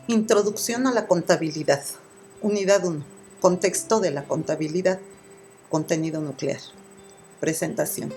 Introducción a la contabilidad. Unidad 1. Contexto de la contabilidad. Contenido nuclear. Presentación.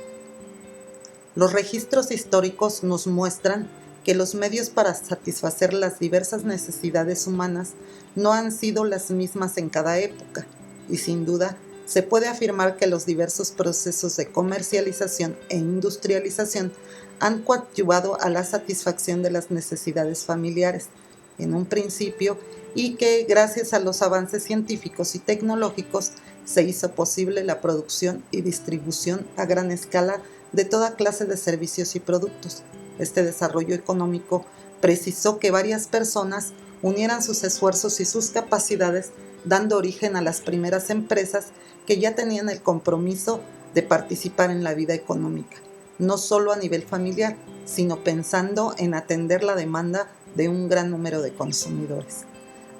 Los registros históricos nos muestran que los medios para satisfacer las diversas necesidades humanas no han sido las mismas en cada época, y sin duda se puede afirmar que los diversos procesos de comercialización e industrialización han coadyuvado a la satisfacción de las necesidades familiares, en un principio, y que gracias a los avances científicos y tecnológicos se hizo posible la producción y distribución a gran escala de toda clase de servicios y productos. Este desarrollo económico precisó que varias personas unieran sus esfuerzos y sus capacidades, dando origen a las primeras empresas que ya tenían el compromiso de participar en la vida económica, no solo a nivel familiar, sino pensando en atender la demanda de un gran número de consumidores.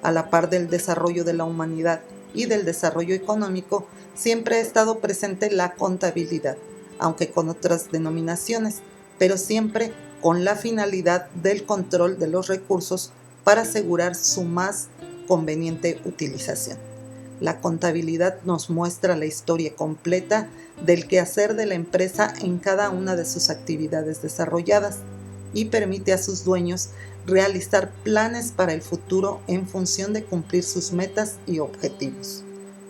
A la par del desarrollo de la humanidad y del desarrollo económico, siempre ha estado presente la contabilidad, aunque con otras denominaciones, pero siempre con la finalidad del control de los recursos para asegurar su más conveniente utilización. La contabilidad nos muestra la historia completa del quehacer de la empresa en cada una de sus actividades desarrolladas y permite a sus dueños realizar planes para el futuro en función de cumplir sus metas y objetivos.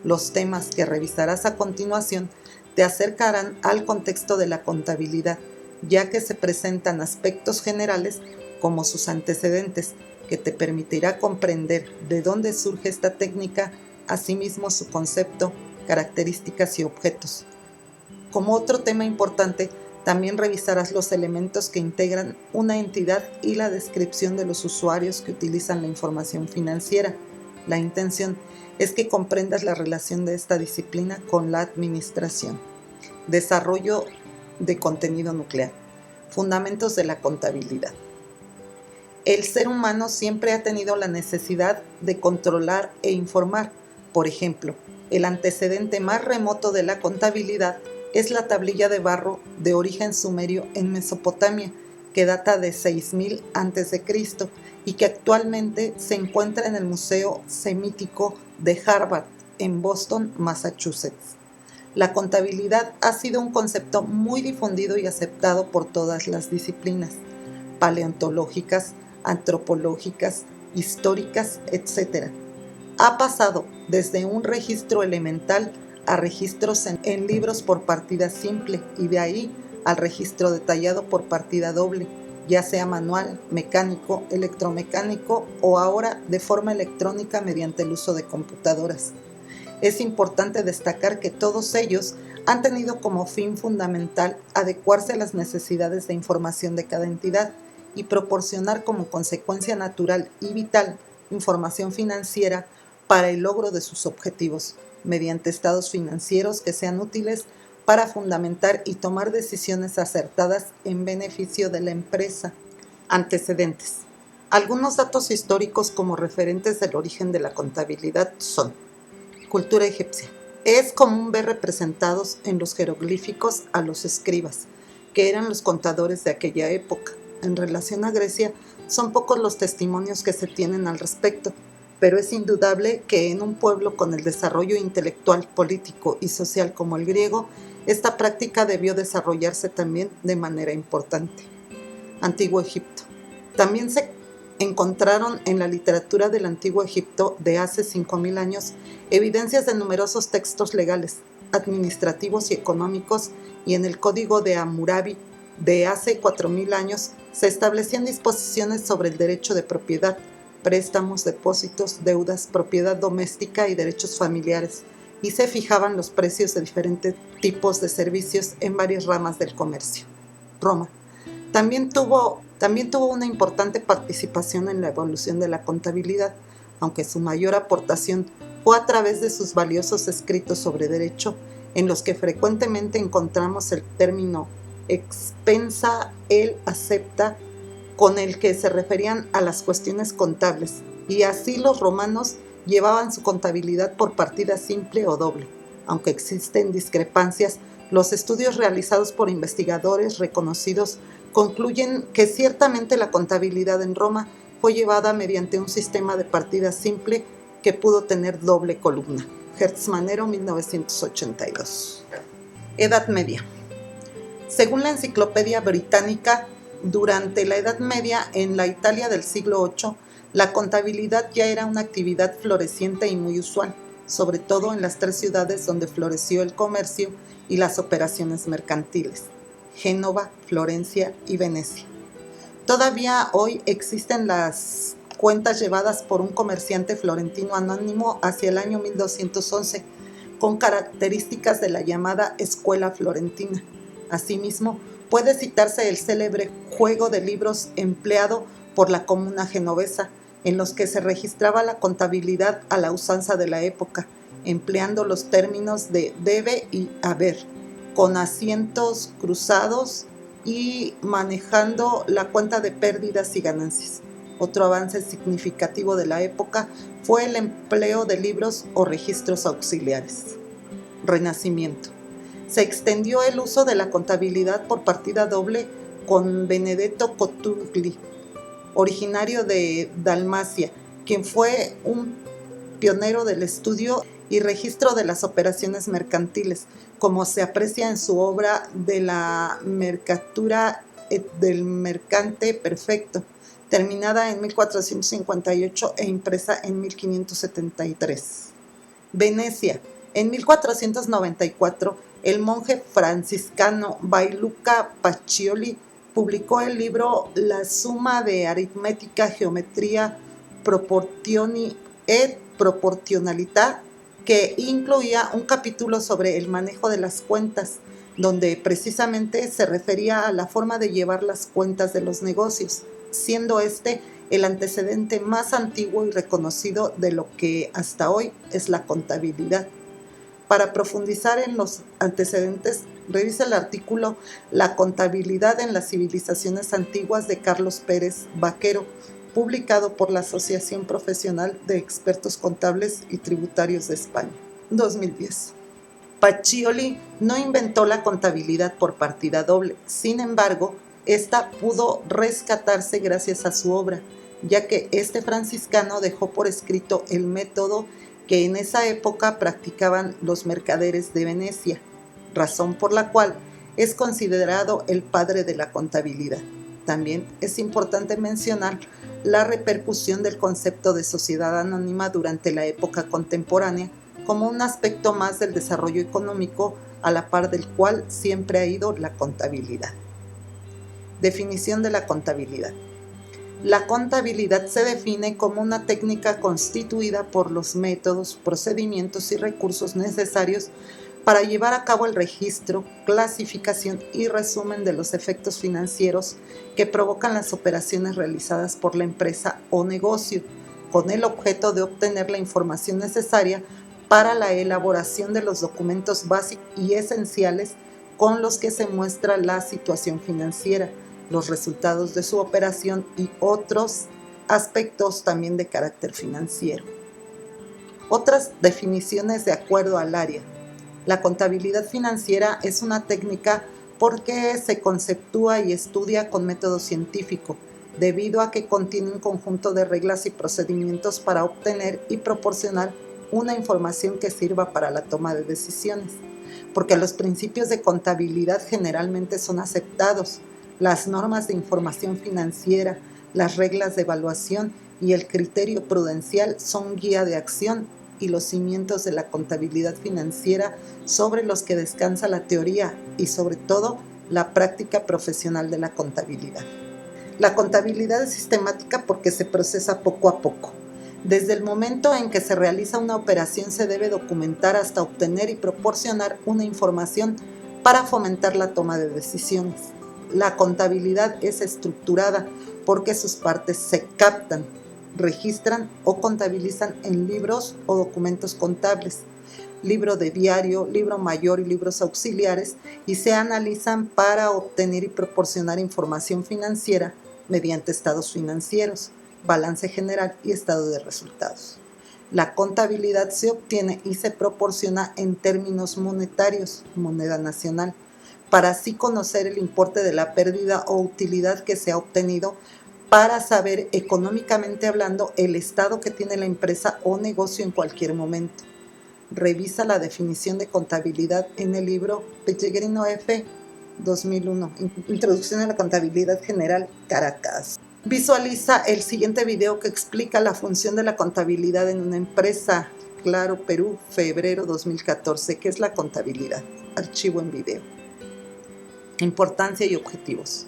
Los temas que revisarás a continuación te acercarán al contexto de la contabilidad, ya que se presentan aspectos generales como sus antecedentes, que te permitirá comprender de dónde surge esta técnica, asimismo su concepto, características y objetos. Como otro tema importante, también revisarás los elementos que integran una entidad y la descripción de los usuarios que utilizan la información financiera. La intención es que comprendas la relación de esta disciplina con la administración. Desarrollo de contenido nuclear. Fundamentos de la contabilidad. El ser humano siempre ha tenido la necesidad de controlar e informar. Por ejemplo, el antecedente más remoto de la contabilidad es la tablilla de barro de origen sumerio en Mesopotamia, que data de 6000 a.C. y que actualmente se encuentra en el Museo Semítico de Harvard, en Boston, Massachusetts. La contabilidad ha sido un concepto muy difundido y aceptado por todas las disciplinas paleontológicas, antropológicas, históricas, etc. Ha pasado desde un registro elemental a registros en libros por partida simple y de ahí al registro detallado por partida doble, ya sea manual, mecánico, electromecánico o ahora de forma electrónica mediante el uso de computadoras. Es importante destacar que todos ellos han tenido como fin fundamental adecuarse a las necesidades de información de cada entidad y proporcionar como consecuencia natural y vital información financiera para el logro de sus objetivos, mediante estados financieros que sean útiles para fundamentar y tomar decisiones acertadas en beneficio de la empresa. Antecedentes. Algunos datos históricos como referentes del origen de la contabilidad son: cultura egipcia. Es común ver representados en los jeroglíficos a los escribas, que eran los contadores de aquella época. En relación a Grecia, son pocos los testimonios que se tienen al respecto, pero es indudable que en un pueblo con el desarrollo intelectual, político y social como el griego, esta práctica debió desarrollarse también de manera importante. Antiguo Egipto. También se encontraron en la literatura del Antiguo Egipto de hace 5000 años evidencias de numerosos textos legales, administrativos y económicos, y en el Código de Hammurabi de hace 4000 años se establecían disposiciones sobre el derecho de propiedad, préstamos, depósitos, deudas, propiedad doméstica y derechos familiares, y se fijaban los precios de diferentes tipos de servicios en varias ramas del comercio. Roma. También tuvo una importante participación en la evolución de la contabilidad, aunque su mayor aportación fue a través de sus valiosos escritos sobre derecho, en los que frecuentemente encontramos el término expensa el acepta, con el que se referían a las cuestiones contables, y así los romanos llevaban su contabilidad por partida simple o doble. Aunque existen discrepancias, los estudios realizados por investigadores reconocidos concluyen que ciertamente la contabilidad en Roma fue llevada mediante un sistema de partida simple que pudo tener doble columna. Hertz Manero, 1982. Edad Media. Según la Enciclopedia Británica, durante la Edad Media, en la Italia del siglo VIII, la contabilidad ya era una actividad floreciente y muy usual, sobre todo en las tres ciudades donde floreció el comercio y las operaciones mercantiles: Génova, Florencia y Venecia. Todavía hoy existen las cuentas llevadas por un comerciante florentino anónimo hacia el año 1211, con características de la llamada Escuela Florentina. Asimismo, puede citarse el célebre juego de libros empleado por la comuna genovesa, en los que se registraba la contabilidad a la usanza de la época, empleando los términos de debe y haber, con asientos cruzados y manejando la cuenta de pérdidas y ganancias. Otro avance significativo de la época fue el empleo de libros o registros auxiliares. Renacimiento. Se extendió el uso de la contabilidad por partida doble con Benedetto Cotugli, originario de Dalmacia, quien fue un pionero del estudio y registro de las operaciones mercantiles, como se aprecia en su obra de la Mercatura del Mercante Perfecto, terminada en 1458 e impresa en 1573. Venecia. En 1494, el monje franciscano Bailuca Pacioli publicó el libro La Summa de Aritmetica Geometria Proportioni et Proportionalità, que incluía un capítulo sobre el manejo de las cuentas, donde precisamente se refería a la forma de llevar las cuentas de los negocios, siendo este el antecedente más antiguo y reconocido de lo que hasta hoy es la contabilidad. Para profundizar en los antecedentes, revisa el artículo La contabilidad en las civilizaciones antiguas de Carlos Pérez Vaquero, publicado por la Asociación Profesional de Expertos Contables y Tributarios de España, 2010. Pacioli no inventó la contabilidad por partida doble, sin embargo, esta pudo rescatarse gracias a su obra, ya que este franciscano dejó por escrito el método que en esa época practicaban los mercaderes de Venecia, razón por la cual es considerado el padre de la contabilidad. También es importante mencionar la repercusión del concepto de sociedad anónima durante la época contemporánea como un aspecto más del desarrollo económico, a la par del cual siempre ha ido la contabilidad. Definición de la contabilidad. La contabilidad se define como una técnica constituida por los métodos, procedimientos y recursos necesarios para llevar a cabo el registro, clasificación y resumen de los efectos financieros que provocan las operaciones realizadas por la empresa o negocio, con el objeto de obtener la información necesaria para la elaboración de los documentos básicos y esenciales con los que se muestra la situación financiera, los resultados de su operación y otros aspectos también de carácter financiero. Otras definiciones de acuerdo al área. La contabilidad financiera es una técnica porque se conceptúa y estudia con método científico, debido a que contiene un conjunto de reglas y procedimientos para obtener y proporcionar una información que sirva para la toma de decisiones, porque los principios de contabilidad generalmente son aceptados. Las normas de información financiera, las reglas de evaluación y el criterio prudencial son guía de acción y los cimientos de la contabilidad financiera sobre los que descansa la teoría y sobre todo la práctica profesional de la contabilidad. La contabilidad es sistemática porque se procesa poco a poco. Desde el momento en que se realiza una operación se debe documentar hasta obtener y proporcionar una información para fomentar la toma de decisiones. La contabilidad es estructurada porque sus partes se captan, registran o contabilizan en libros o documentos contables, libro de diario, libro mayor y libros auxiliares, y se analizan para obtener y proporcionar información financiera mediante estados financieros, balance general y estado de resultados. La contabilidad se obtiene y se proporciona en términos monetarios, moneda nacional, para así conocer el importe de la pérdida o utilidad que se ha obtenido para saber económicamente hablando el estado que tiene la empresa o negocio en cualquier momento. Revisa la definición de contabilidad en el libro Pellegrino F. 2001, Introducción a la Contabilidad General, Caracas. Visualiza el siguiente video que explica la función de la contabilidad en una empresa. Claro, Perú, febrero 2014. ¿Qué es la contabilidad? Archivo en video. Importancia y objetivos.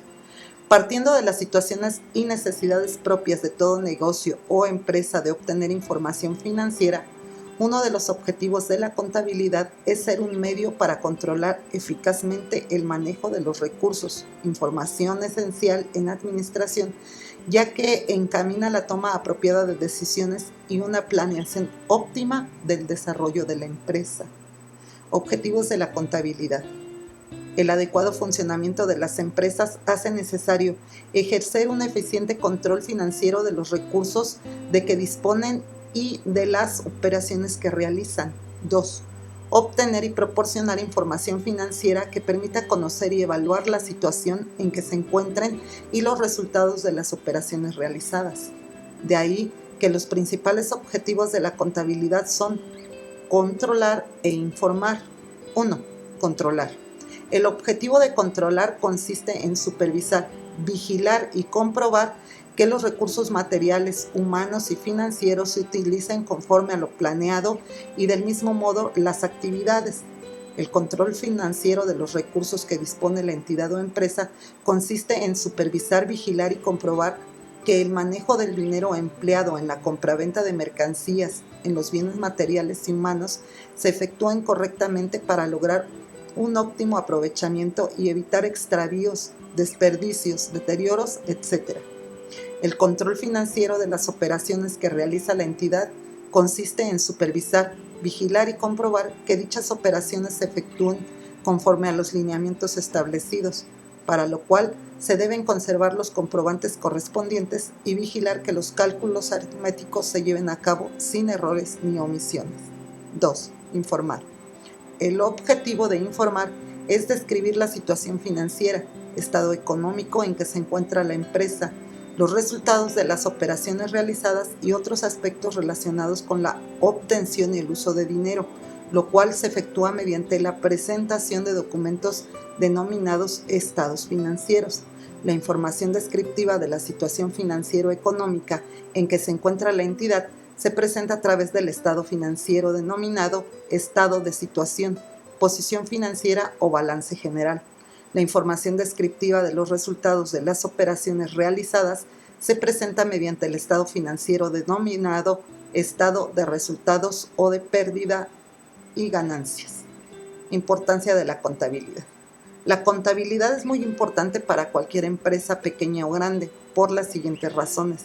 Partiendo de las situaciones y necesidades propias de todo negocio o empresa de obtener información financiera, uno de los objetivos de la contabilidad es ser un medio para controlar eficazmente el manejo de los recursos, información esencial en administración, ya que encamina la toma apropiada de decisiones y una planeación óptima del desarrollo de la empresa. Objetivos de la contabilidad. El adecuado funcionamiento de las empresas hace necesario ejercer un eficiente control financiero de los recursos de que disponen y de las operaciones que realizan. 2. Obtener y proporcionar información financiera que permita conocer y evaluar la situación en que se encuentren y los resultados de las operaciones realizadas. De ahí que los principales objetivos de la contabilidad son controlar e informar. 1. Controlar. El objetivo de controlar consiste en supervisar, vigilar y comprobar que los recursos materiales, humanos y financieros se utilicen conforme a lo planeado y del mismo modo las actividades. El control financiero de los recursos que dispone la entidad o empresa consiste en supervisar, vigilar y comprobar que el manejo del dinero empleado en la compraventa de mercancías, en los bienes materiales y humanos, se efectúen correctamente para lograr un óptimo aprovechamiento y evitar extravíos, desperdicios, deterioros, etc. El control financiero de las operaciones que realiza la entidad consiste en supervisar, vigilar y comprobar que dichas operaciones se efectúen conforme a los lineamientos establecidos, para lo cual se deben conservar los comprobantes correspondientes y vigilar que los cálculos aritméticos se lleven a cabo sin errores ni omisiones. 2. Informar. El objetivo de informar es describir la situación financiera, estado económico en que se encuentra la empresa, los resultados de las operaciones realizadas y otros aspectos relacionados con la obtención y el uso de dinero, lo cual se efectúa mediante la presentación de documentos denominados estados financieros. La información descriptiva de la situación financiero-económica en que se encuentra la entidad se presenta a través del estado financiero denominado estado de situación, posición financiera o balance general. La información descriptiva de los resultados de las operaciones realizadas se presenta mediante el estado financiero denominado estado de resultados o de pérdida y ganancias. Importancia de la contabilidad. La contabilidad es muy importante para cualquier empresa pequeña o grande por las siguientes razones.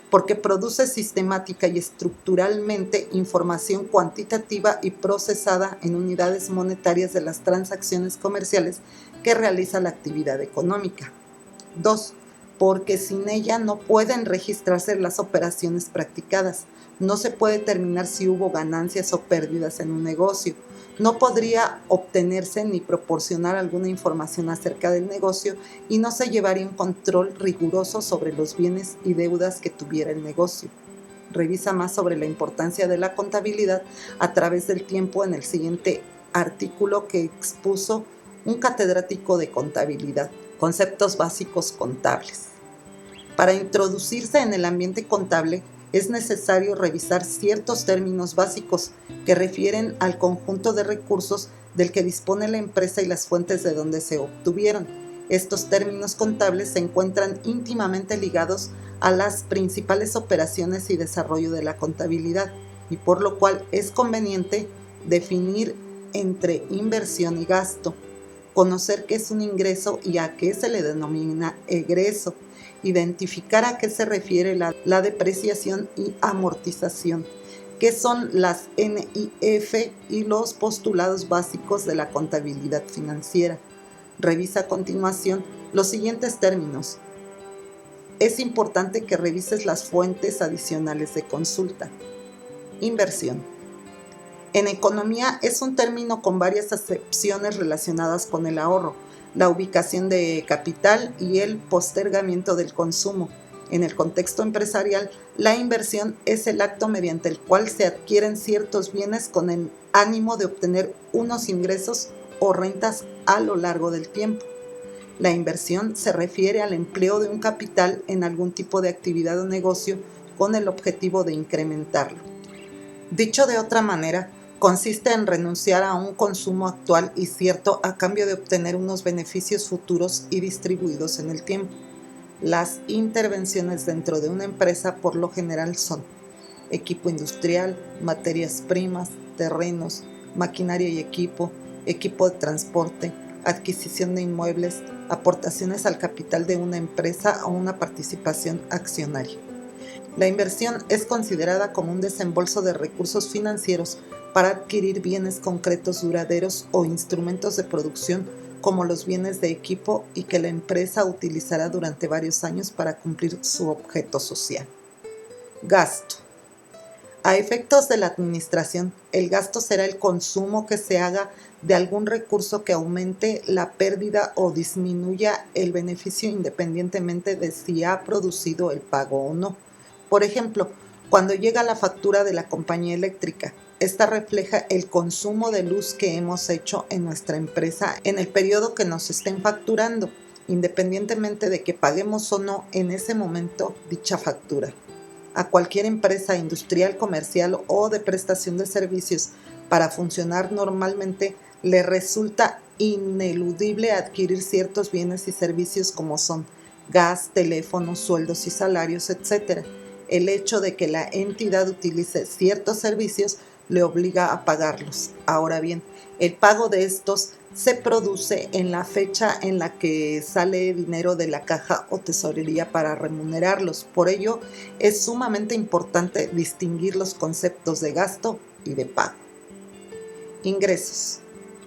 Porque produce sistemática y estructuralmente información cuantitativa y procesada en unidades monetarias de las transacciones comerciales que realiza la actividad económica. 2. Porque sin ella no pueden registrarse las operaciones practicadas. No se puede determinar si hubo ganancias o pérdidas en un negocio. No podría obtenerse ni proporcionar alguna información acerca del negocio y no se llevaría un control riguroso sobre los bienes y deudas que tuviera el negocio. Revisa más sobre la importancia de la contabilidad a través del tiempo en el siguiente artículo que expuso un catedrático de contabilidad. Conceptos básicos contables. Para introducirse en el ambiente contable, es necesario revisar ciertos términos básicos que refieren al conjunto de recursos del que dispone la empresa y las fuentes de donde se obtuvieron. Estos términos contables se encuentran íntimamente ligados a las principales operaciones y desarrollo de la contabilidad, y por lo cual es conveniente definir entre inversión y gasto, conocer qué es un ingreso y a qué se le denomina egreso, identificar a qué se refiere la depreciación y amortización, qué son las NIF y los postulados básicos de la contabilidad financiera. Revisa a continuación los siguientes términos. Es importante que revises las fuentes adicionales de consulta. Inversión. En economía es un término con varias acepciones relacionadas con el ahorro, la ubicación de capital y el postergamiento del consumo. En el contexto empresarial, la inversión es el acto mediante el cual se adquieren ciertos bienes con el ánimo de obtener unos ingresos o rentas a lo largo del tiempo. La inversión se refiere al empleo de un capital en algún tipo de actividad o negocio con el objetivo de incrementarlo. Dicho de otra manera, consiste en renunciar a un consumo actual y cierto a cambio de obtener unos beneficios futuros y distribuidos en el tiempo. Las intervenciones dentro de una empresa por lo general son equipo industrial, materias primas, terrenos, maquinaria y equipo de transporte, adquisición de inmuebles, aportaciones al capital de una empresa o una participación accionaria. La inversión es considerada como un desembolso de recursos financieros para adquirir bienes concretos duraderos o instrumentos de producción como los bienes de equipo y que la empresa utilizará durante varios años para cumplir su objeto social. Gasto. A efectos de la administración, el gasto será el consumo que se haga de algún recurso que aumente la pérdida o disminuya el beneficio independientemente de si ha producido el pago o no. Por ejemplo, cuando llega la factura de la compañía eléctrica, esta refleja el consumo de luz que hemos hecho en nuestra empresa en el periodo que nos estén facturando, independientemente de que paguemos o no en ese momento dicha factura. A cualquier empresa industrial, comercial o de prestación de servicios para funcionar normalmente le resulta ineludible adquirir ciertos bienes y servicios como son gas, teléfonos, sueldos y salarios, etc. El hecho de que la entidad utilice ciertos servicios le obliga a pagarlos. Ahora bien, el pago de estos se produce en la fecha en la que sale dinero de la caja o tesorería para remunerarlos. Por ello, es sumamente importante distinguir los conceptos de gasto y de pago. Ingresos.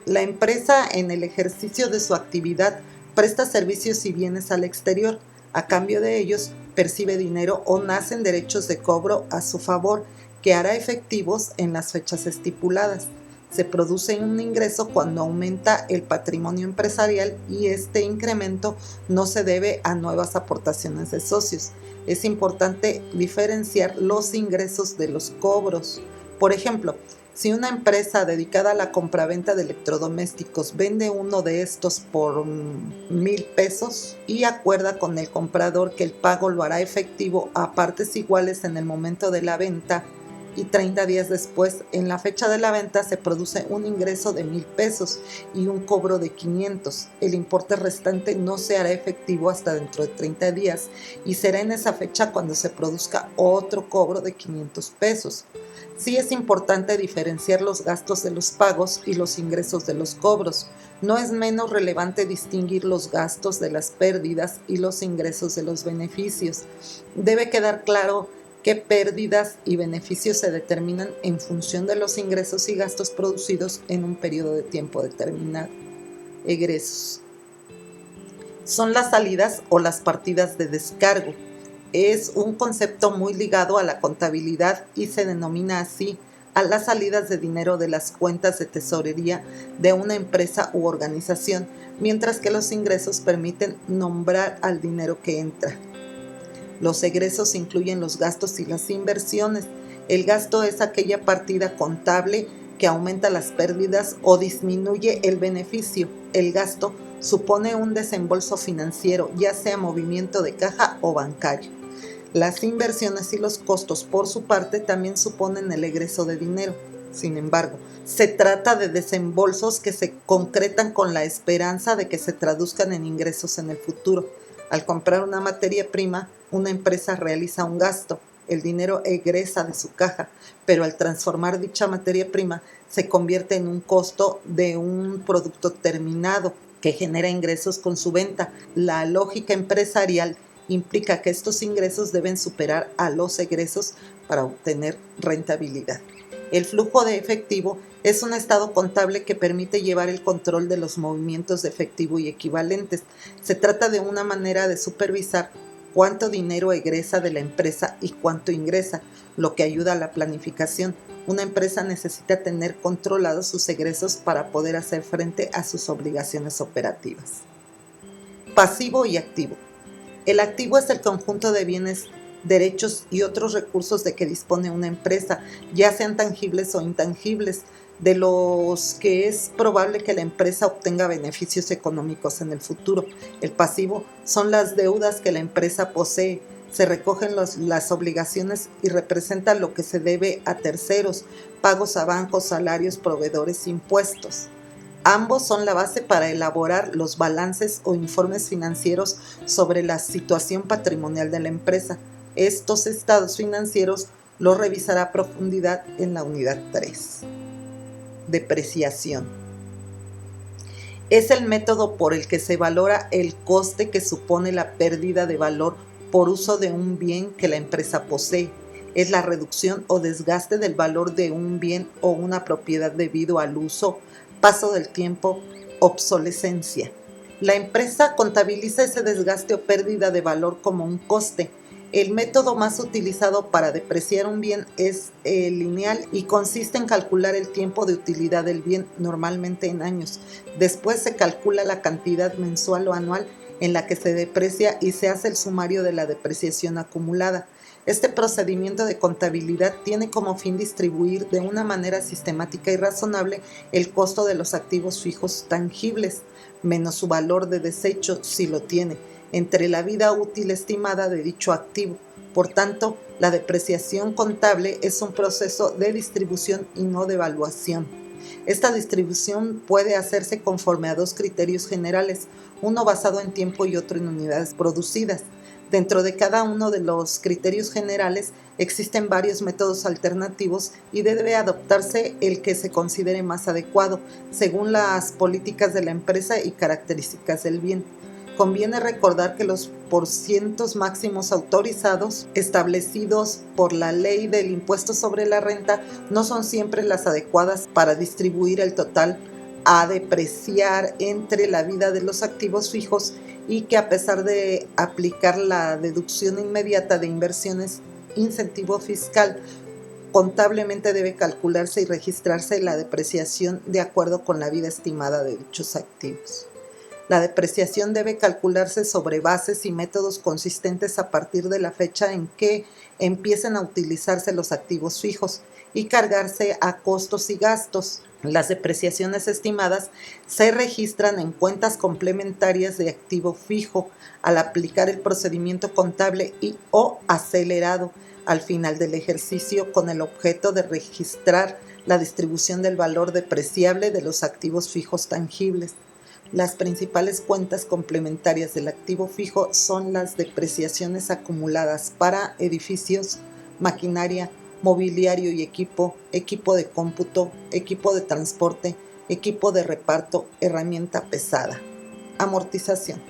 La empresa, en el ejercicio de su actividad, presta servicios y bienes al exterior. A cambio de ellos, percibe dinero o nacen derechos de cobro a su favor que hará efectivos en las fechas estipuladas. Se produce un ingreso cuando aumenta el patrimonio empresarial y este incremento no se debe a nuevas aportaciones de socios. Es importante diferenciar los ingresos de los cobros. Por ejemplo, si una empresa dedicada a la compraventa de electrodomésticos vende uno de estos por 1,000 pesos y acuerda con el comprador que el pago lo hará efectivo a partes iguales en el momento de la venta, y 30 días después, en la fecha de la venta, se produce un ingreso de 1,000 pesos y un cobro de 500. El importe restante no se hará efectivo hasta dentro de 30 días y será en esa fecha cuando se produzca otro cobro de 500 pesos. Sí es importante diferenciar los gastos de los pagos y los ingresos de los cobros. No es menos relevante distinguir los gastos de las pérdidas y los ingresos de los beneficios. Debe quedar claro qué pérdidas y beneficios se determinan en función de los ingresos y gastos producidos en un periodo de tiempo determinado. Egresos. Son las salidas o las partidas de descargo. Es un concepto muy ligado a la contabilidad y se denomina así a las salidas de dinero de las cuentas de tesorería de una empresa u organización, mientras que los ingresos permiten nombrar al dinero que entra. Los egresos incluyen los gastos y las inversiones. El gasto es aquella partida contable que aumenta las pérdidas o disminuye el beneficio. El gasto supone un desembolso financiero, ya sea movimiento de caja o bancario. Las inversiones y los costos, por su parte, también suponen el egreso de dinero. Sin embargo, se trata de desembolsos que se concretan con la esperanza de que se traduzcan en ingresos en el futuro. Al comprar una materia prima, una empresa realiza un gasto. El dinero egresa de su caja, pero al transformar dicha materia prima, se convierte en un costo de un producto terminado que genera ingresos con su venta. La lógica empresarial implica que estos ingresos deben superar a los egresos para obtener rentabilidad. El flujo de efectivo es un estado contable que permite llevar el control de los movimientos de efectivo y equivalentes. Se trata de una manera de supervisar cuánto dinero egresa de la empresa y cuánto ingresa, lo que ayuda a la planificación. Una empresa necesita tener controlados sus egresos para poder hacer frente a sus obligaciones operativas. Pasivo y activo. El activo es el conjunto de bienes, derechos y otros recursos de que dispone una empresa, ya sean tangibles o intangibles, de los que es probable que la empresa obtenga beneficios económicos en el futuro. El pasivo son las deudas que la empresa posee. Se recogen las obligaciones y representa lo que se debe a terceros, pagos a bancos, salarios, proveedores, impuestos. Ambos son la base para elaborar los balances o informes financieros sobre la situación patrimonial de la empresa. Estos estados financieros los revisará a profundidad en la unidad 3. Depreciación. Es el método por el que se valora el coste que supone la pérdida de valor por uso de un bien que la empresa posee. Es la reducción o desgaste del valor de un bien o una propiedad debido al uso, paso del tiempo, obsolescencia. La empresa contabiliza ese desgaste o pérdida de valor como un coste. El método más utilizado para depreciar un bien es el lineal y consiste en calcular el tiempo de utilidad del bien, normalmente en años. Después se calcula la cantidad mensual o anual en la que se deprecia y se hace el sumario de la depreciación acumulada. Este procedimiento de contabilidad tiene como fin distribuir de una manera sistemática y razonable el costo de los activos fijos tangibles, menos su valor de desecho, si lo tiene, entre la vida útil estimada de dicho activo. Por tanto, la depreciación contable es un proceso de distribución y no de evaluación. Esta distribución puede hacerse conforme a dos criterios generales, uno basado en tiempo y otro en unidades producidas. Dentro de cada uno de los criterios generales existen varios métodos alternativos y debe adoptarse el que se considere más adecuado, según las políticas de la empresa y características del bien. Conviene recordar que los porcientos máximos autorizados establecidos por la ley del impuesto sobre la renta no son siempre las adecuadas para distribuir el total a depreciar entre la vida de los activos fijos y que a pesar de aplicar la deducción inmediata de inversiones, incentivo fiscal, contablemente debe calcularse y registrarse la depreciación de acuerdo con la vida estimada de dichos activos. La depreciación debe calcularse sobre bases y métodos consistentes a partir de la fecha en que empiecen a utilizarse los activos fijos y cargarse a costos y gastos. Las depreciaciones estimadas se registran en cuentas complementarias de activo fijo al aplicar el procedimiento contable o acelerado al final del ejercicio con el objeto de registrar la distribución del valor depreciable de los activos fijos tangibles. Las principales cuentas complementarias del activo fijo son las depreciaciones acumuladas para edificios, maquinaria, mobiliario y equipo, equipo de cómputo, equipo de transporte, equipo de reparto, herramienta pesada. Amortización.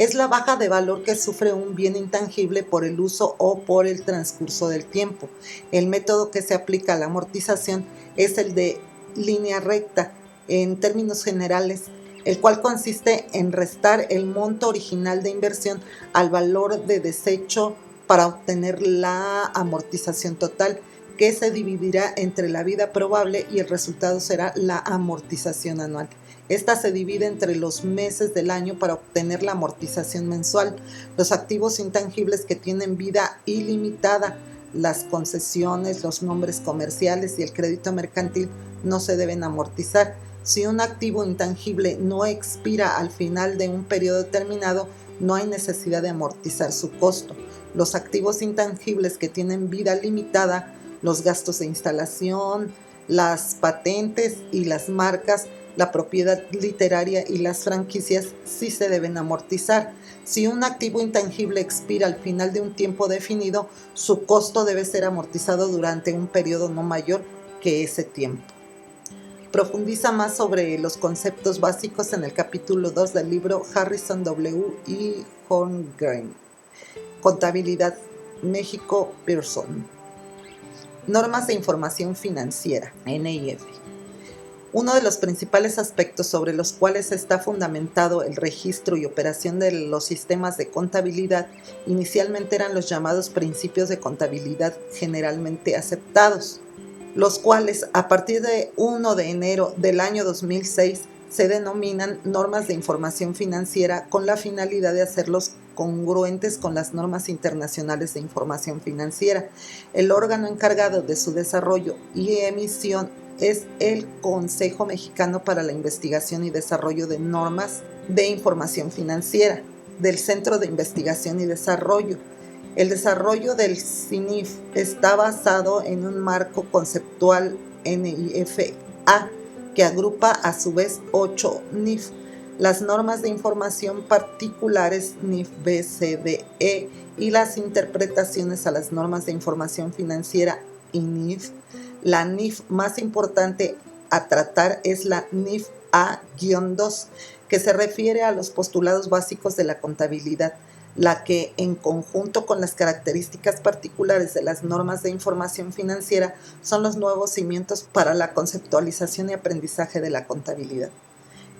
Es la baja de valor que sufre un bien intangible por el uso o por el transcurso del tiempo. El método que se aplica a la amortización es el de línea recta, en términos generales, el cual consiste en restar el monto original de inversión al valor de desecho para obtener la amortización total, que se dividirá entre la vida probable y el resultado será la amortización anual. Esta se divide entre los meses del año para obtener la amortización mensual. Los activos intangibles que tienen vida ilimitada, las concesiones, los nombres comerciales y el crédito mercantil no se deben amortizar. Si un activo intangible no expira al final de un periodo determinado, no hay necesidad de amortizar su costo. Los activos intangibles que tienen vida limitada, los gastos de instalación, las patentes y las marcas, la propiedad literaria y las franquicias sí se deben amortizar. Si un activo intangible expira al final de un tiempo definido, su costo debe ser amortizado durante un periodo no mayor que ese tiempo. Profundiza más sobre los conceptos básicos en el capítulo 2 del libro Harrison W. y Holmgren. Contabilidad, México, Pearson. Normas de información financiera, NIF. Uno de los principales aspectos sobre los cuales está fundamentado el registro y operación de los sistemas de contabilidad inicialmente eran los llamados principios de contabilidad generalmente aceptados, los cuales a partir de 1 de enero del año 2006 se denominan normas de información financiera con la finalidad de hacerlos congruentes con las normas internacionales de información financiera. El órgano encargado de su desarrollo y emisión es el Consejo Mexicano para la Investigación y Desarrollo de Normas de Información Financiera, del Centro de Investigación y Desarrollo. El desarrollo del CINIF está basado en un marco conceptual NIFA que agrupa a su vez 8 NIF, las normas de información particulares NIF-BCDE y las interpretaciones a las normas de información financiera INIF. La NIF más importante a tratar es la NIF A-2, que se refiere a los postulados básicos de la contabilidad, la que, en conjunto con las características particulares de las normas de información financiera, son los nuevos cimientos para la conceptualización y aprendizaje de la contabilidad.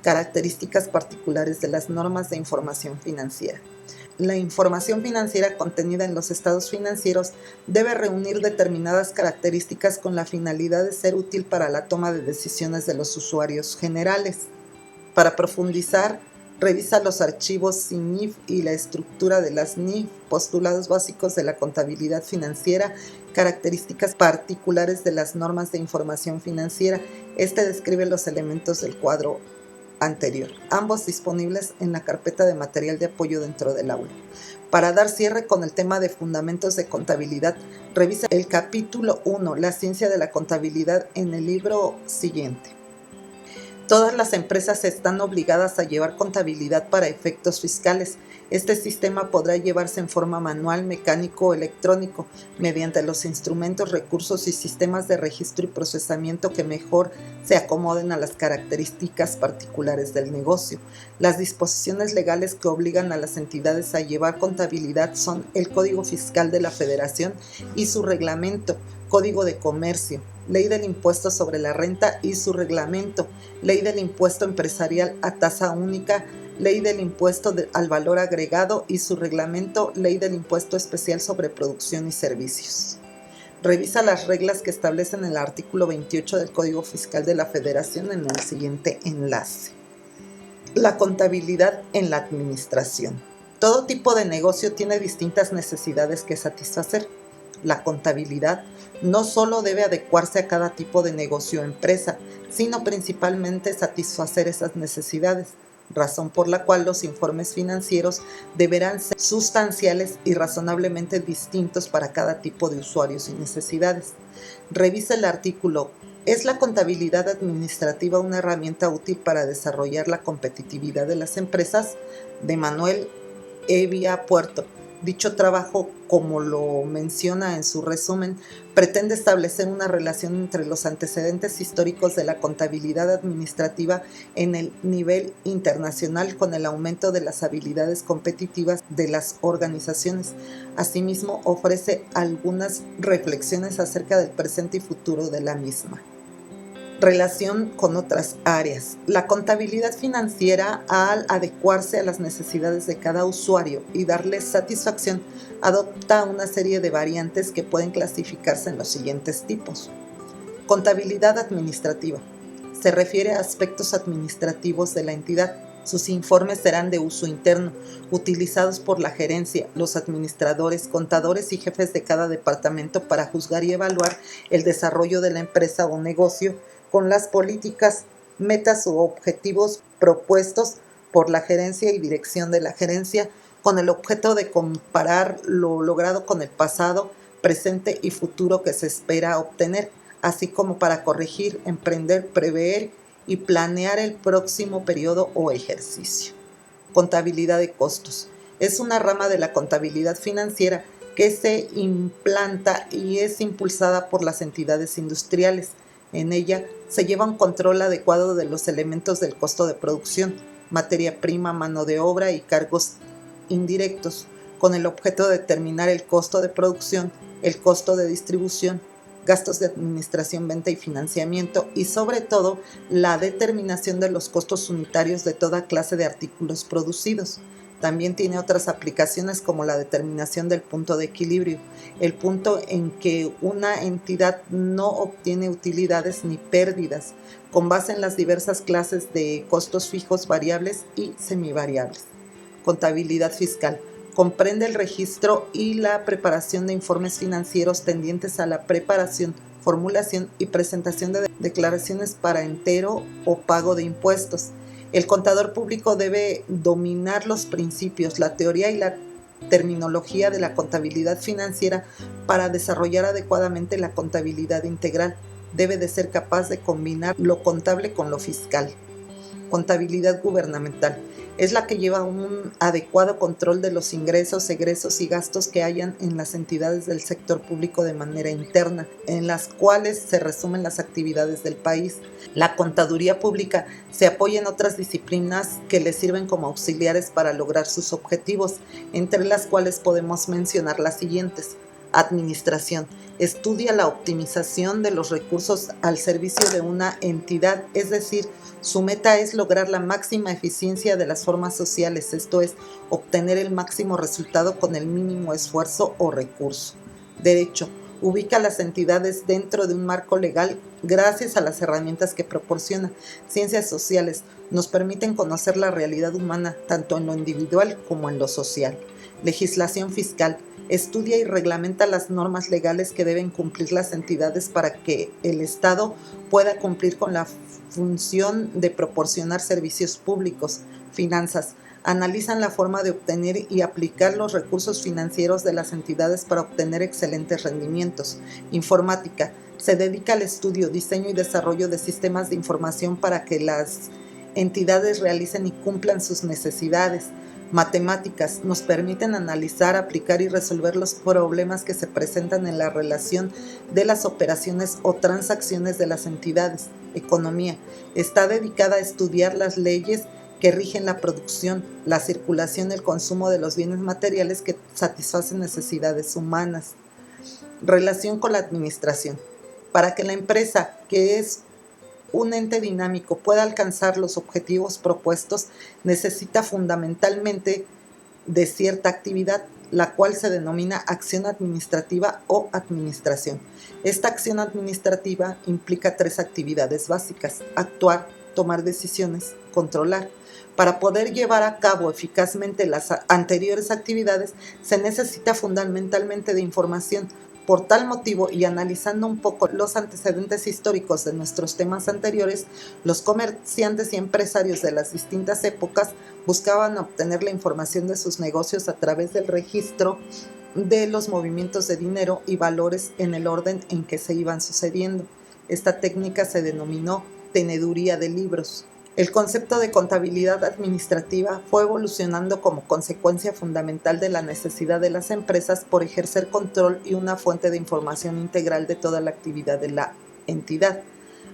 Características particulares de las normas de información financiera. La información financiera contenida en los estados financieros debe reunir determinadas características con la finalidad de ser útil para la toma de decisiones de los usuarios generales. Para profundizar, revisa los archivos CINIF y la estructura de las NIF, postulados básicos de la contabilidad financiera, características particulares de las normas de información financiera. Este describe los elementos del cuadro anterior, ambos disponibles en la carpeta de material de apoyo dentro del aula. Para dar cierre con el tema de fundamentos de contabilidad, revisa el capítulo 1, la ciencia de la contabilidad, en el libro siguiente. Todas las empresas están obligadas a llevar contabilidad para efectos fiscales. Este sistema podrá llevarse en forma manual, mecánico o electrónico, mediante los instrumentos, recursos y sistemas de registro y procesamiento que mejor se acomoden a las características particulares del negocio. Las disposiciones legales que obligan a las entidades a llevar contabilidad son el Código Fiscal de la Federación y su reglamento, Código de Comercio, Ley del Impuesto sobre la Renta y su reglamento, Ley del Impuesto Empresarial a Tasa Única, Ley del Impuesto al Valor Agregado y su reglamento, Ley del Impuesto Especial sobre Producción y Servicios. Revisa las reglas que establecen el artículo 28 del Código Fiscal de la Federación en el siguiente enlace. La contabilidad en la administración. Todo tipo de negocio tiene distintas necesidades que satisfacer. La contabilidad no solo debe adecuarse a cada tipo de negocio o empresa, sino principalmente satisfacer esas necesidades, razón por la cual los informes financieros deberán ser sustanciales y razonablemente distintos para cada tipo de usuarios y necesidades. Revisa el artículo ¿Es la contabilidad administrativa una herramienta útil para desarrollar la competitividad de las empresas? De Manuel Evia Puerto. Dicho trabajo, como lo menciona en su resumen, pretende establecer una relación entre los antecedentes históricos de la contabilidad administrativa en el nivel internacional con el aumento de las habilidades competitivas de las organizaciones. Asimismo, ofrece algunas reflexiones acerca del presente y futuro de la misma. Relación con otras áreas. La contabilidad financiera, al adecuarse a las necesidades de cada usuario y darles satisfacción, adopta una serie de variantes que pueden clasificarse en los siguientes tipos. Contabilidad administrativa. Se refiere a aspectos administrativos de la entidad. Sus informes serán de uso interno, utilizados por la gerencia, los administradores, contadores y jefes de cada departamento para juzgar y evaluar el desarrollo de la empresa o negocio con las políticas, metas u objetivos propuestos por la gerencia y dirección de la gerencia, con el objeto de comparar lo logrado con el pasado, presente y futuro que se espera obtener, así como para corregir, emprender, prever y planear el próximo periodo o ejercicio. Contabilidad de costos. Es una rama de la contabilidad financiera que se implanta y es impulsada por las entidades industriales. En ella se lleva un control adecuado de los elementos del costo de producción, materia prima, mano de obra y cargos indirectos, con el objeto de determinar el costo de producción, el costo de distribución, gastos de administración, venta y financiamiento y sobre todo la determinación de los costos unitarios de toda clase de artículos producidos. También tiene otras aplicaciones como la determinación del punto de equilibrio, el punto en que una entidad no obtiene utilidades ni pérdidas, con base en las diversas clases de costos fijos, variables y semivariables. Contabilidad fiscal. Comprende el registro y la preparación de informes financieros tendientes a la preparación, formulación y presentación de declaraciones para entero o pago de impuestos. El contador público debe dominar los principios, la teoría y la terminología de la contabilidad financiera para desarrollar adecuadamente la contabilidad integral. Debe de ser capaz de combinar lo contable con lo fiscal. Contabilidad gubernamental. Es la que lleva un adecuado control de los ingresos, egresos y gastos que hayan en las entidades del sector público de manera interna, en las cuales se resumen las actividades del país. La contaduría pública se apoya en otras disciplinas que le sirven como auxiliares para lograr sus objetivos, entre las cuales podemos mencionar las siguientes. Administración. Estudia la optimización de los recursos al servicio de una entidad, es decir, su meta es lograr la máxima eficiencia de las formas sociales, esto es, obtener el máximo resultado con el mínimo esfuerzo o recurso. Derecho. Ubica a las entidades dentro de un marco legal gracias a las herramientas que proporciona. Ciencias sociales nos permiten conocer la realidad humana, tanto en lo individual como en lo social. Legislación fiscal. Estudia y reglamenta las normas legales que deben cumplir las entidades para que el Estado pueda cumplir con la función de proporcionar servicios públicos. Finanzas. Analizan la forma de obtener y aplicar los recursos financieros de las entidades para obtener excelentes rendimientos. Informática. Se dedica al estudio, diseño y desarrollo de sistemas de información para que las entidades realicen y cumplan sus necesidades. Matemáticas. Nos permiten analizar, aplicar y resolver los problemas que se presentan en la relación de las operaciones o transacciones de las entidades. Economía. Está dedicada a estudiar las leyes que rigen la producción, la circulación y el consumo de los bienes materiales que satisfacen necesidades humanas. Relación con la administración. Para que la empresa, que es un ente dinámico, pueda alcanzar los objetivos propuestos, necesita fundamentalmente de cierta actividad, la cual se denomina acción administrativa o administración. Esta acción administrativa implica 3 actividades básicas: actuar, tomar decisiones, controlar. Para poder llevar a cabo eficazmente las anteriores actividades, se necesita fundamentalmente de información. Por tal motivo, y analizando un poco los antecedentes históricos de nuestros temas anteriores, los comerciantes y empresarios de las distintas épocas buscaban obtener la información de sus negocios a través del registro de los movimientos de dinero y valores en el orden en que se iban sucediendo. Esta técnica se denominó teneduría de libros. El concepto de contabilidad administrativa fue evolucionando como consecuencia fundamental de la necesidad de las empresas por ejercer control y una fuente de información integral de toda la actividad de la entidad,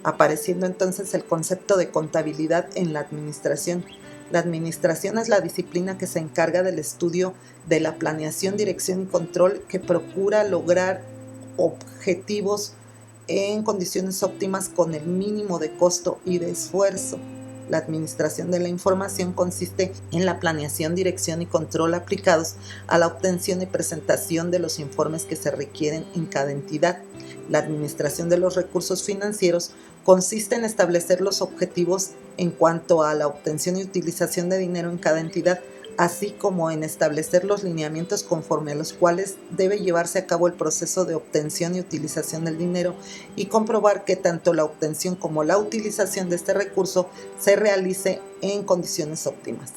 apareciendo entonces el concepto de contabilidad en la administración. La administración es la disciplina que se encarga del estudio de la planeación, dirección y control que procura lograr objetivos en condiciones óptimas con el mínimo de costo y de esfuerzo. La administración de la información consiste en la planeación, dirección y control aplicados a la obtención y presentación de los informes que se requieren en cada entidad. La administración de los recursos financieros consiste en establecer los objetivos en cuanto a la obtención y utilización de dinero en cada entidad, así como en establecer los lineamientos conforme a los cuales debe llevarse a cabo el proceso de obtención y utilización del dinero y comprobar que tanto la obtención como la utilización de este recurso se realice en condiciones óptimas.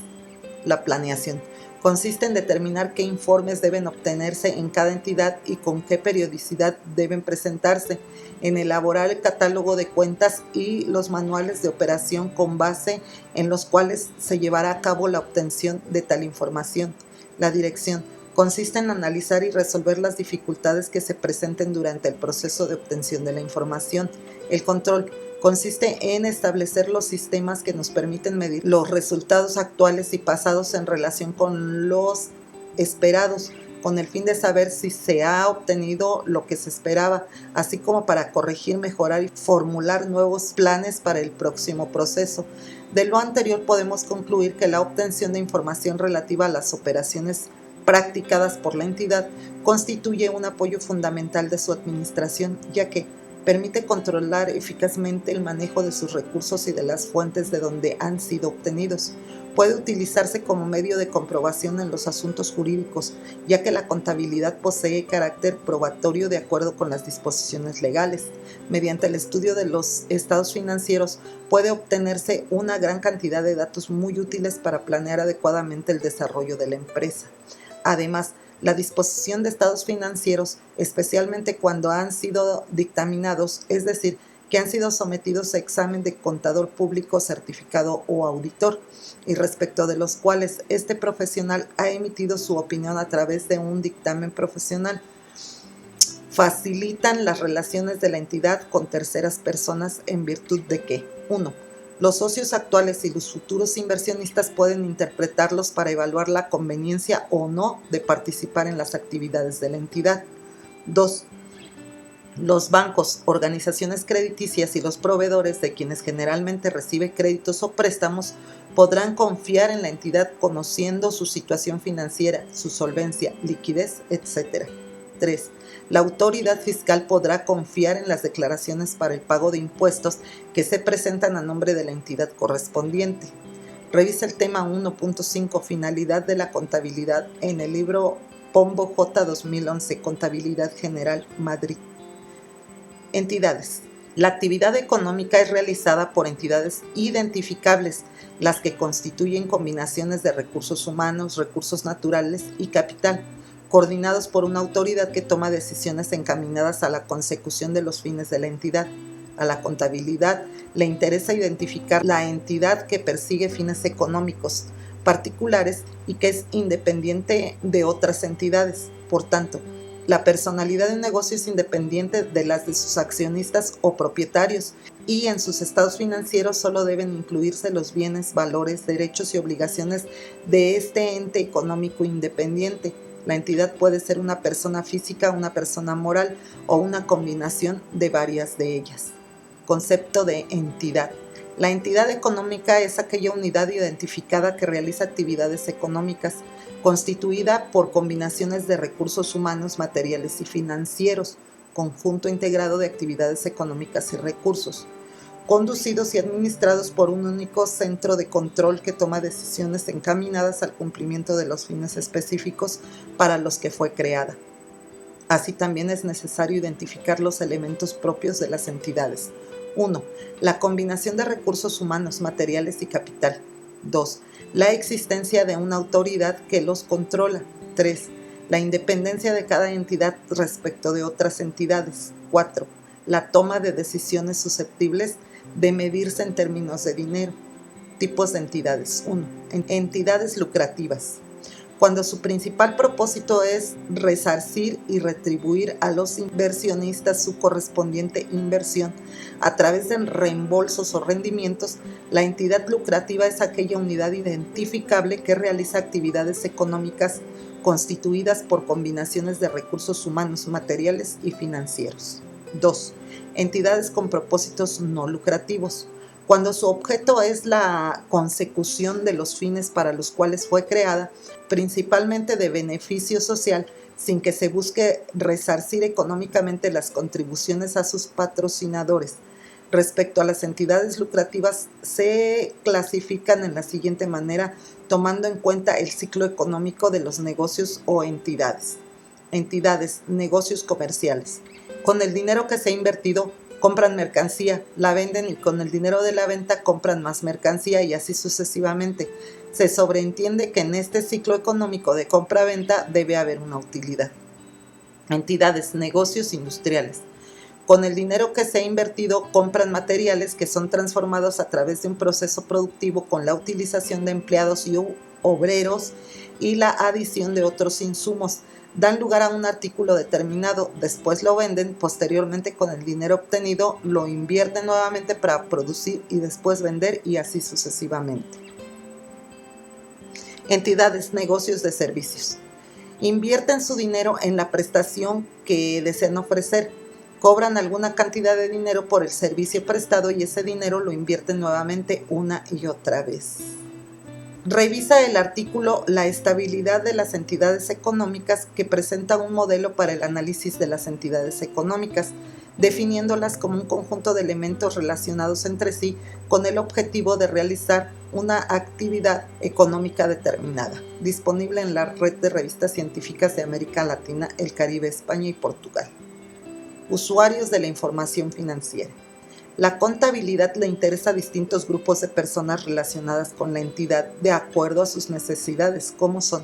La planeación consiste en determinar qué informes deben obtenerse en cada entidad y con qué periodicidad deben presentarse, en elaborar el catálogo de cuentas y los manuales de operación con base en los cuales se llevará a cabo la obtención de tal información. La dirección consiste en analizar y resolver las dificultades que se presenten durante el proceso de obtención de la información. El control consiste en establecer los sistemas que nos permiten medir los resultados actuales y pasados en relación con los esperados, con el fin de saber si se ha obtenido lo que se esperaba, así como para corregir, mejorar y formular nuevos planes para el próximo proceso. De lo anterior podemos concluir que la obtención de información relativa a las operaciones practicadas por la entidad constituye un apoyo fundamental de su administración, ya que permite controlar eficazmente el manejo de sus recursos y de las fuentes de donde han sido obtenidos. Puede utilizarse como medio de comprobación en los asuntos jurídicos, ya que la contabilidad posee carácter probatorio de acuerdo con las disposiciones legales. Mediante el estudio de los estados financieros puede obtenerse una gran cantidad de datos muy útiles para planear adecuadamente el desarrollo de la empresa. Además, la disposición de estados financieros, especialmente cuando han sido dictaminados, es decir, que han sido sometidos a examen de contador público certificado o auditor, y respecto de los cuales este profesional ha emitido su opinión a través de un dictamen profesional, facilitan las relaciones de la entidad con terceras personas en virtud de que 1. Los socios actuales y los futuros inversionistas pueden interpretarlos para evaluar la conveniencia o no de participar en las actividades de la entidad. 2. Los bancos, organizaciones crediticias y los proveedores de quienes generalmente recibe créditos o préstamos podrán confiar en la entidad conociendo su situación financiera, su solvencia, liquidez, etc. 3. La autoridad fiscal podrá confiar en las declaraciones para el pago de impuestos que se presentan a nombre de la entidad correspondiente. Revisa el tema 1.5, Finalidad de la contabilidad, en el libro Pombo J. 2011, Contabilidad General, Madrid. Entidades. La actividad económica es realizada por entidades identificables, las que constituyen combinaciones de recursos humanos, recursos naturales y capital, coordinados por una autoridad que toma decisiones encaminadas a la consecución de los fines de la entidad. A la contabilidad le interesa identificar la entidad que persigue fines económicos particulares y que es independiente de otras entidades. Por tanto, la personalidad de un negocio es independiente de las de sus accionistas o propietarios, y en sus estados financieros solo deben incluirse los bienes, valores, derechos y obligaciones de este ente económico independiente. La entidad puede ser una persona física, una persona moral o una combinación de varias de ellas. Concepto de entidad. La entidad económica es aquella unidad identificada que realiza actividades económicas, constituida por combinaciones de recursos humanos, materiales y financieros, conjunto integrado de actividades económicas y recursos, conducidos y administrados por un único centro de control que toma decisiones encaminadas al cumplimiento de los fines específicos para los que fue creada. Así también es necesario identificar los elementos propios de las entidades. 1. La combinación de recursos humanos, materiales y capital. 2. La existencia de una autoridad que los controla. 3. La independencia de cada entidad respecto de otras entidades. 4. La toma de decisiones susceptibles de medirse en términos de dinero. Tipos de entidades. 1. Entidades lucrativas. Cuando su principal propósito es resarcir y retribuir a los inversionistas su correspondiente inversión a través de reembolsos o rendimientos, la entidad lucrativa es aquella unidad identificable que realiza actividades económicas constituidas por combinaciones de recursos humanos, materiales y financieros. 2. Entidades con propósitos no lucrativos. Cuando su objeto es la consecución de los fines para los cuales fue creada, principalmente de beneficio social, sin que se busque resarcir económicamente las contribuciones a sus patrocinadores. Respecto a las entidades lucrativas, se clasifican en la siguiente manera, tomando en cuenta el ciclo económico de los negocios o entidades. Entidades, negocios comerciales. Con el dinero que se ha invertido, compran mercancía, la venden y con el dinero de la venta compran más mercancía y así sucesivamente. Se sobreentiende que en este ciclo económico de compra-venta debe haber una utilidad. Entidades, negocios industriales. Con el dinero que se ha invertido compran materiales que son transformados a través de un proceso productivo con la utilización de empleados y obreros y la adición de otros insumos. Dan lugar a un artículo determinado, después lo venden, posteriormente con el dinero obtenido lo invierten nuevamente para producir y después vender y así sucesivamente. Entidades, negocios de servicios. Invierten su dinero en la prestación que desean ofrecer, cobran alguna cantidad de dinero por el servicio prestado y ese dinero lo invierten nuevamente una y otra vez. Revisa el artículo La estabilidad de las entidades económicas, que presenta un modelo para el análisis de las entidades económicas. definiéndolas como un conjunto de elementos relacionados entre sí con el objetivo de realizar una actividad económica determinada, disponible en la red de revistas científicas de América Latina, el Caribe, España y Portugal. Usuarios de la información financiera. La contabilidad le interesa a distintos grupos de personas relacionadas con la entidad de acuerdo a sus necesidades, como son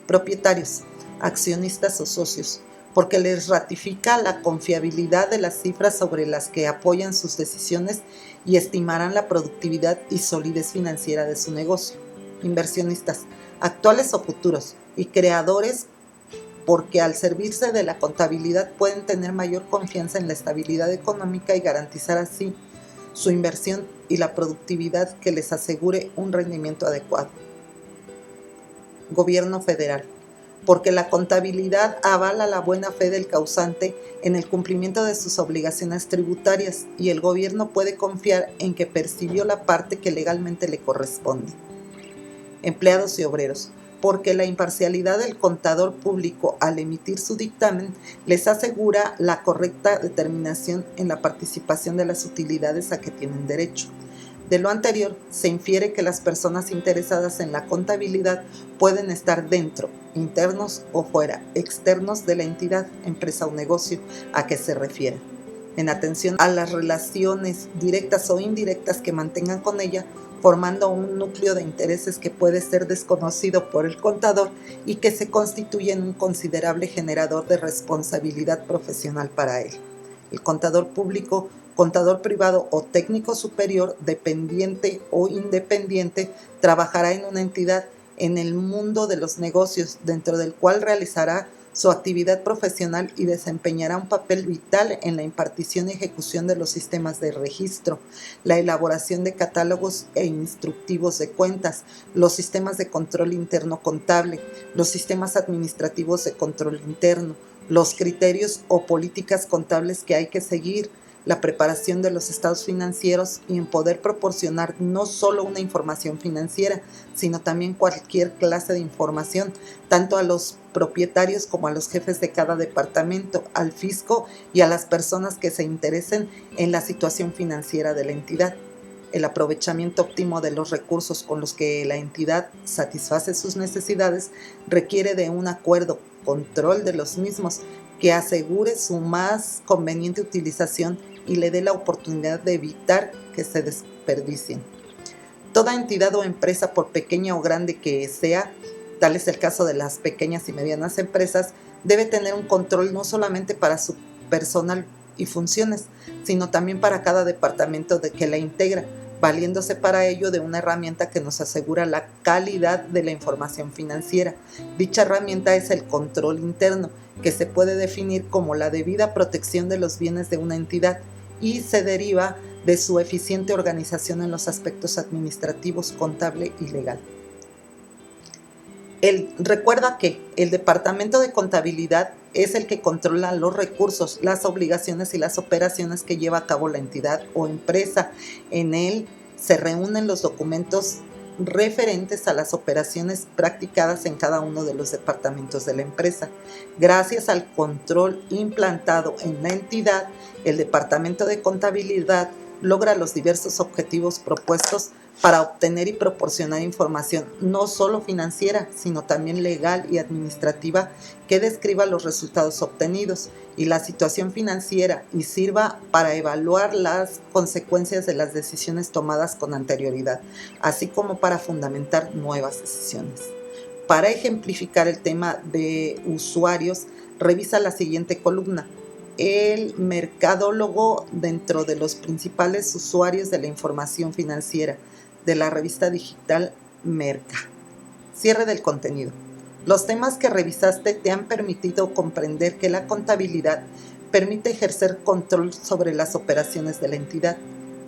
propietarios, accionistas o socios, porque les ratifica la confiabilidad de las cifras sobre las que apoyan sus decisiones y estimarán la productividad y solidez financiera de su negocio. Inversionistas, actuales o futuros, y creadores, porque al servirse de la contabilidad pueden tener mayor confianza en la estabilidad económica y garantizar así su inversión y la productividad que les asegure un rendimiento adecuado. Gobierno federal, porque la contabilidad avala la buena fe del causante en el cumplimiento de sus obligaciones tributarias y el gobierno puede confiar en que percibió la parte que legalmente le corresponde. Empleados y obreros, porque la imparcialidad del contador público al emitir su dictamen les asegura la correcta determinación en la participación de las utilidades a que tienen derecho. De lo anterior, se infiere que las personas interesadas en la contabilidad pueden estar dentro, internos o fuera, externos de la entidad, empresa o negocio a que se refiere. En atención a las relaciones directas o indirectas que mantengan con ella, formando un núcleo de intereses que puede ser desconocido por el contador y que se constituye en un considerable generador de responsabilidad profesional para él. El contador público, contador privado o técnico superior, dependiente o independiente, trabajará en una entidad en el mundo de los negocios, dentro del cual realizará su actividad profesional y desempeñará un papel vital en la impartición y ejecución de los sistemas de registro, la elaboración de catálogos e instructivos de cuentas, los sistemas de control interno contable, los sistemas administrativos de control interno, los criterios o políticas contables que hay que seguir, la preparación de los estados financieros y en poder proporcionar no solo una información financiera, sino también cualquier clase de información, tanto a los propietarios como a los jefes de cada departamento, al fisco y a las personas que se interesen en la situación financiera de la entidad. El aprovechamiento óptimo de los recursos con los que la entidad satisface sus necesidades requiere de un acuerdo, control de los mismos, que asegure su más conveniente utilización y le dé la oportunidad de evitar que se desperdicien. Toda entidad o empresa, por pequeña o grande que sea, tal es el caso de las pequeñas y medianas empresas, debe tener un control no solamente para su personal y funciones, sino también para cada departamento de que la integra, valiéndose para ello de una herramienta que nos asegura la calidad de la información financiera. Dicha herramienta es el control interno, que se puede definir como la debida protección de los bienes de una entidad y se deriva de su eficiente organización en los aspectos administrativos, contable y legal. Recuerda que el departamento de contabilidad es el que controla los recursos, las obligaciones y las operaciones que lleva a cabo la entidad o empresa. En él se reúnen los documentos referentes a las operaciones practicadas en cada uno de los departamentos de la empresa. Gracias al control implantado en la entidad, el departamento de contabilidad logra los diversos objetivos propuestos para obtener y proporcionar información no solo financiera, sino también legal y administrativa que describa los resultados obtenidos y la situación financiera y sirva para evaluar las consecuencias de las decisiones tomadas con anterioridad, así como para fundamentar nuevas decisiones. Para ejemplificar el tema de usuarios, revisa la siguiente columna. El mercadólogo dentro de los principales usuarios de la información financiera, de la revista digital Merca. Cierre del contenido. Los temas que revisaste te han permitido comprender que la contabilidad permite ejercer control sobre las operaciones de la entidad,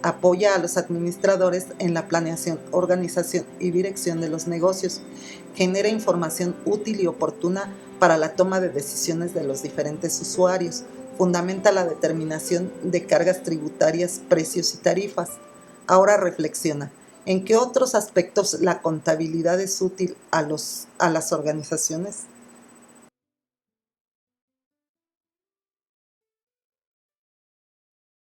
apoya a los administradores en la planeación, organización y dirección de los negocios, genera información útil y oportuna para la toma de decisiones de los diferentes usuarios, fundamenta la determinación de cargas tributarias, precios y tarifas. Ahora reflexiona. ¿En qué otros aspectos la contabilidad es útil a las organizaciones?